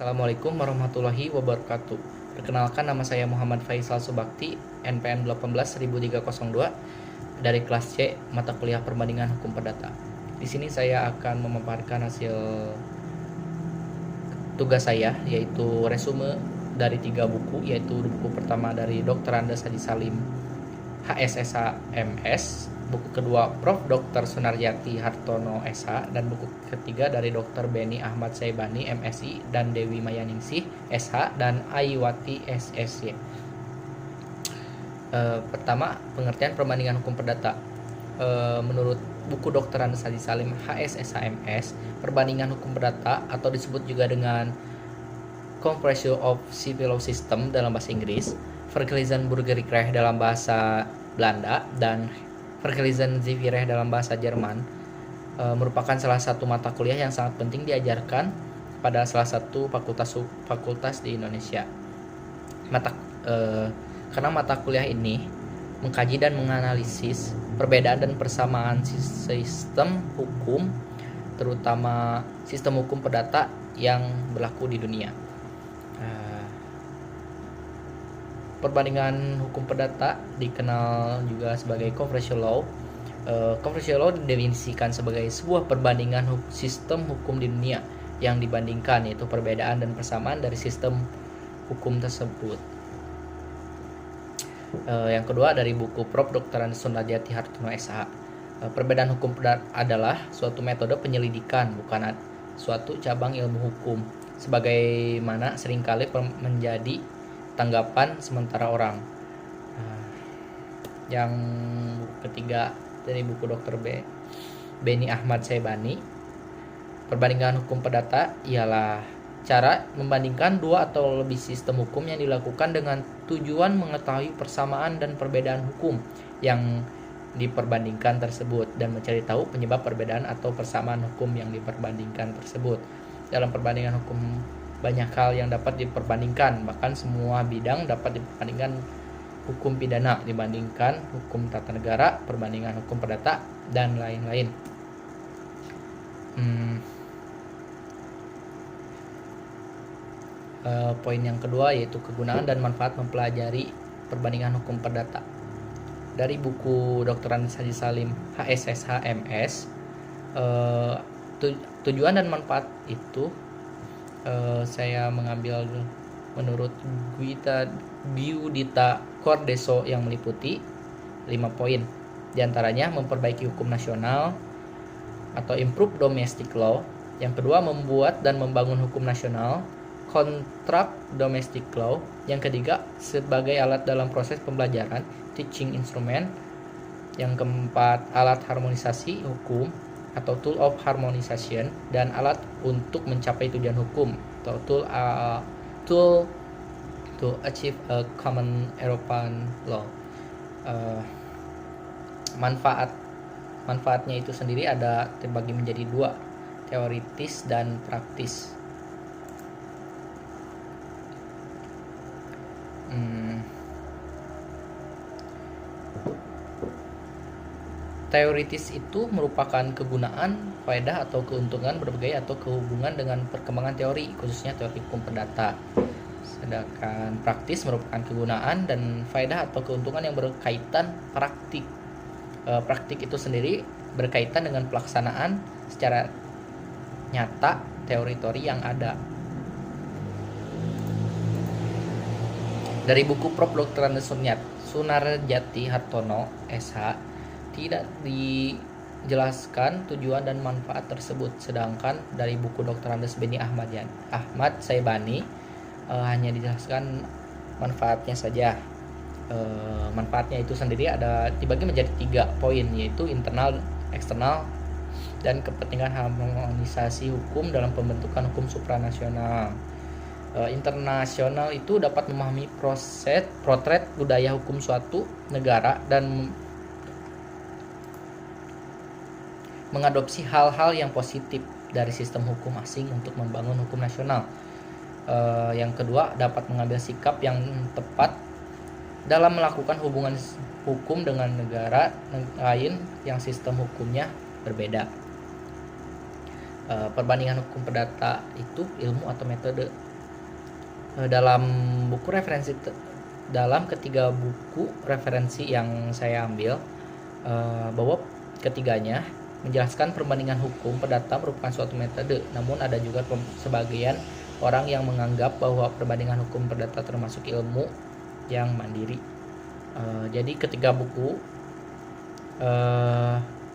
Assalamualaikum warahmatullahi wabarakatuh. Perkenalkan, nama saya Muhammad Faisal Subakti, NPM 18.1302 dari kelas C mata kuliah Perbandingan Hukum Perdata. Di sini saya akan memaparkan hasil tugas saya, yaitu resume dari 3 buku, yaitu buku pertama dari Dr. Andes Haji Salim, HSSH MS, buku kedua Prof. Dr. Sunarjati Hartono SH, dan buku ketiga dari Dr. Beni Ahmad Saibani MSI dan Dewi Mayaningsih SH dan Aiwati SSY. Pertama, pengertian perbandingan hukum perdata. Menurut buku Dr. Andes Haji Salim HSSHMS, perbandingan hukum perdata atau disebut juga dengan Comparison of Civil Law System dalam bahasa Inggris, Vergelijken Burgerrecht dalam bahasa Belanda, dan Vergelijken Zivilrecht dalam bahasa Jerman, merupakan salah satu mata kuliah yang sangat penting diajarkan pada salah satu fakultas di Indonesia. Karena mata kuliah ini mengkaji dan menganalisis perbedaan dan persamaan sistem hukum, terutama sistem hukum perdata yang berlaku di dunia. Perbandingan hukum perdata dikenal juga sebagai conversion law. Conversion law didefinisikan sebagai sebuah perbandingan sistem hukum di dunia yang dibandingkan, yaitu perbedaan dan persamaan dari sistem hukum tersebut. Yang kedua dari buku Prof. Dr. Andes Sunarjati Hartono SH. Perbedaan hukum perdata adalah suatu metode penyelidikan, bukan suatu cabang ilmu hukum, sebagaimana seringkali menjadi tanggapan sementara orang. Yang ketiga dari buku Dr. Beni Ahmad Saibani, perbandingan hukum perdata ialah cara membandingkan dua atau lebih sistem hukum yang dilakukan dengan tujuan mengetahui persamaan dan perbedaan hukum yang diperbandingkan tersebut dan mencari tahu penyebab perbedaan atau persamaan hukum yang diperbandingkan tersebut. Dalam perbandingan hukum banyak hal yang dapat diperbandingkan, bahkan semua bidang dapat diperbandingkan. Hukum pidana dibandingkan hukum tata negara, perbandingan hukum perdata, dan lain-lain. Poin yang kedua yaitu kegunaan dan manfaat mempelajari perbandingan hukum perdata. Dari buku Dr. Andes Haji Salim HSSH MS, tujuan dan manfaat itu saya mengambil menurut Guita Biudita Cordeso yang meliputi 5 poin. Di antaranya memperbaiki hukum nasional atau improve domestic law. Yang kedua, membuat dan membangun hukum nasional, contract domestic law. Yang ketiga, sebagai alat dalam proses pembelajaran, teaching instrument. Yang keempat, alat harmonisasi hukum atau tool of harmonization, dan alat untuk mencapai tujuan hukum atau tool to achieve a common European law. Manfaatnya itu sendiri ada terbagi menjadi 2, teoritis dan praktis. Teoritis itu merupakan kegunaan, faedah atau keuntungan berbagai atau kehubungan dengan perkembangan teori, khususnya teori hukum perdata. Sedangkan praktis merupakan kegunaan dan faedah atau keuntungan yang berkaitan praktik. Praktik itu sendiri berkaitan dengan pelaksanaan secara nyata teori-teori yang ada. Dari buku Prof. Dr. Andes Sunarjati Hartono SH tidak dijelaskan tujuan dan manfaat tersebut, sedangkan dari buku Dr. Andes Beni Ahmad Saibani hanya dijelaskan manfaatnya saja. Manfaatnya itu sendiri ada dibagi menjadi 3 poin, yaitu internal, eksternal, dan kepentingan harmonisasi hukum dalam pembentukan hukum supranasional. Internasional itu dapat memahami potret budaya hukum suatu negara dan mengadopsi hal-hal yang positif dari sistem hukum asing untuk membangun hukum nasional. Yang kedua, dapat mengambil sikap yang tepat dalam melakukan hubungan hukum dengan negara lain yang sistem hukumnya berbeda. Perbandingan hukum perdata itu ilmu atau metode Dalam buku referensi dalam ketiga buku referensi yang saya ambil, bahwa ketiganya menjelaskan perbandingan hukum perdata merupakan suatu metode, namun ada juga sebagian orang yang menganggap bahwa perbandingan hukum perdata termasuk ilmu yang mandiri. Jadi ketiga buku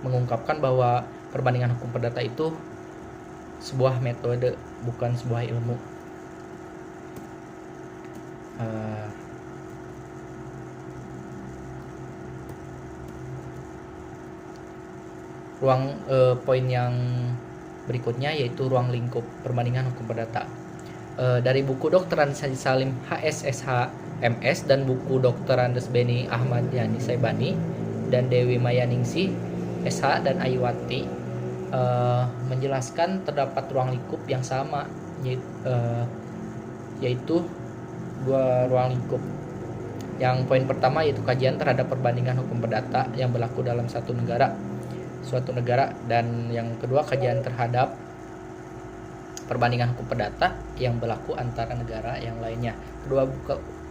mengungkapkan bahwa perbandingan hukum perdata itu sebuah metode, bukan sebuah ilmu. Poin yang berikutnya yaitu ruang lingkup perbandingan hukum perdata. Dari buku Dr. Andes Salim HSSH MS dan buku Dr. Andes Beni Ahmad Yani Saibani dan Dewi Mayaningsih SH dan Ayuwati menjelaskan terdapat ruang lingkup yang sama, yaitu dua ruang lingkup. Yang poin pertama yaitu kajian terhadap perbandingan hukum perdata yang berlaku dalam suatu negara, dan yang kedua kajian terhadap perbandingan hukum perdata yang berlaku antara negara yang lainnya.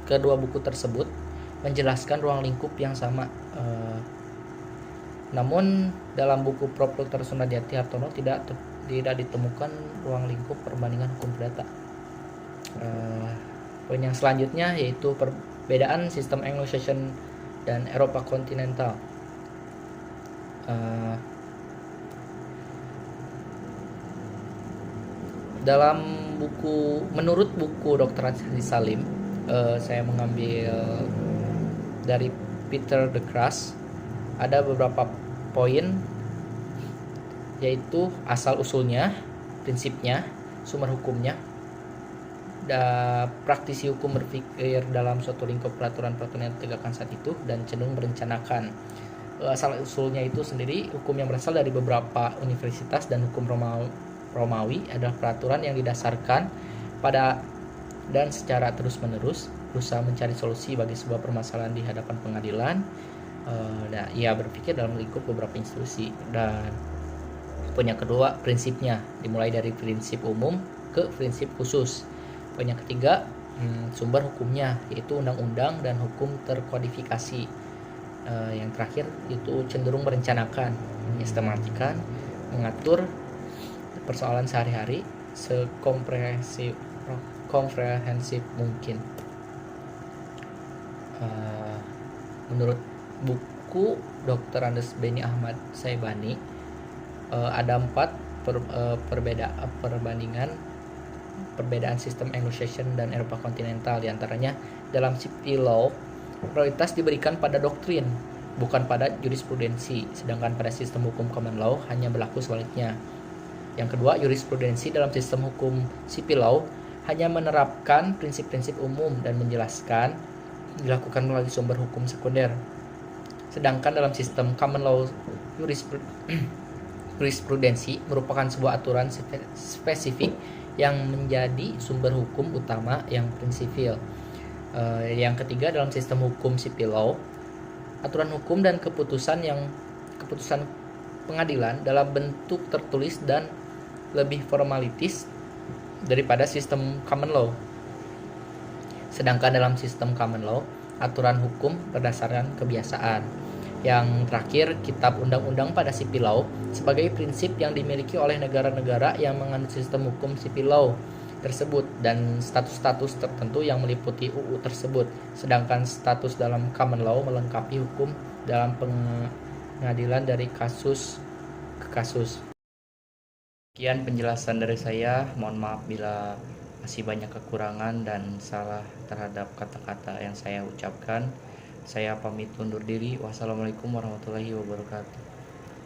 Kedua buku tersebut menjelaskan ruang lingkup yang sama. Namun dalam buku Prof. Dr. Sunarjati Hartono tidak ditemukan ruang lingkup perbandingan hukum perdata. Poin yang selanjutnya yaitu perbedaan sistem Anglo-Saxon dan Eropa kontinental. Menurut buku Dr. Andes Salim, saya mengambil dari Peter de Grasse, ada beberapa poin, yaitu asal usulnya, prinsipnya, sumber hukumnya, praktisi hukum berpikir dalam suatu lingkup peraturan-peraturan yang ditegakkan saat itu, dan cenderung merencanakan. Asal usulnya itu sendiri, hukum yang berasal dari beberapa universitas dan hukum Romawi adalah peraturan yang didasarkan pada dan secara terus-menerus berusaha mencari solusi bagi sebuah permasalahan di hadapan pengadilan. Ia berpikir dalam lingkup beberapa institusi. Dan poin yang kedua, prinsipnya dimulai dari prinsip umum ke prinsip khusus. Poin yang ketiga, sumber hukumnya yaitu undang-undang dan hukum terkodifikasi. Yang terakhir itu cenderung merencanakan, mensistematkan, mengatur persoalan sehari-hari komprehensif mungkin. Menurut buku Dr. Andes Beni Ahmad Saibani, ada 4 perbedaan sistem Anglo-Saxon dan Eropa kontinental. Di antaranya, dalam civil law prioritas diberikan pada doktrin, bukan pada jurisprudensi, sedangkan pada sistem hukum common law hanya berlaku sebaliknya. Yang kedua, jurisprudensi dalam sistem hukum civil law hanya menerapkan prinsip-prinsip umum dan menjelaskan dilakukan melalui sumber hukum sekunder. Sedangkan dalam sistem common law, jurisprudensi merupakan sebuah aturan spesifik yang menjadi sumber hukum utama yang prinsipil. Yang ketiga, dalam sistem hukum civil law, aturan hukum dan keputusan pengadilan dalam bentuk tertulis dan lebih formalitis daripada sistem common law. Sedangkan dalam sistem common law, aturan hukum berdasarkan kebiasaan. Yang terakhir, kitab undang-undang pada civil law sebagai prinsip yang dimiliki oleh negara-negara yang menganut sistem hukum civil law tersebut dan status-status tertentu yang meliputi UU tersebut. Sedangkan status dalam common law melengkapi hukum dalam pengadilan dari kasus ke kasus. Sekian penjelasan dari saya. Mohon maaf bila masih banyak kekurangan dan salah terhadap kata-kata yang saya ucapkan. Saya pamit undur diri. Wassalamualaikum warahmatullahi wabarakatuh.